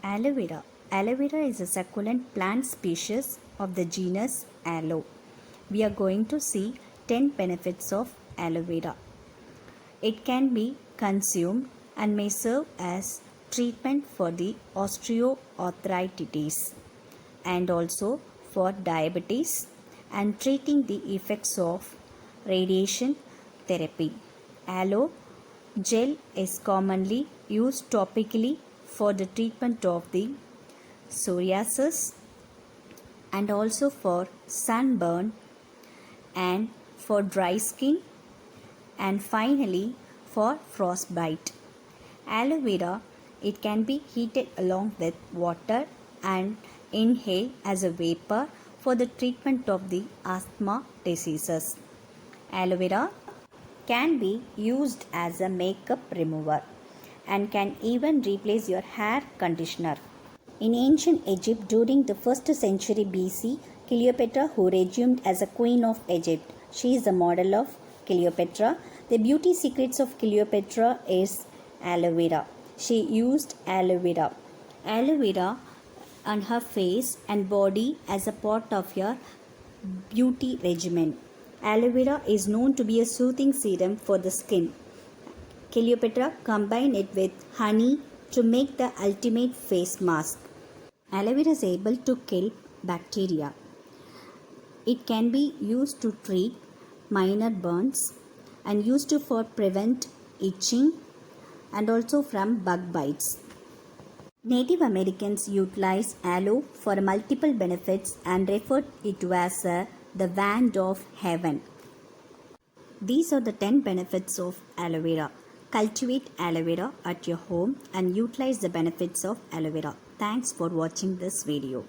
Aloe vera. Aloe vera is a succulent plant species of the genus Aloe. We are going to see 10 benefits of aloe vera. It can be consumed and may serve as treatment for the osteoarthritis and also for diabetes and treating the effects of radiation therapy. Aloe gel is commonly used topically for the treatment of the psoriasis and also for sunburn and for dry skin and finally for frostbite. Aloe vera, it can be heated along with water and inhaled as a vapor for the treatment of the asthma diseases. Aloe vera can be used as a makeup remover and can even replace your hair conditioner. In ancient Egypt during the 1st century BC, Cleopatra, who regimed as a queen of Egypt, she is the model of Cleopatra. The beauty secrets of Cleopatra is aloe vera. She used aloe vera. Aloe vera on her face and body as a part of your beauty regimen. Aloe vera is known to be a soothing serum for the skin. Cleopatra combined it with honey to make the ultimate face mask. Aloe vera is able to kill bacteria. It can be used to treat minor burns and used for prevent itching and also from bug bites. Native Americans utilize aloe for multiple benefits and referred it to as the wand of heaven. These are the 10 benefits of aloe vera. Cultivate aloe vera at your home and utilize the benefits of aloe vera. Thanks for watching this video.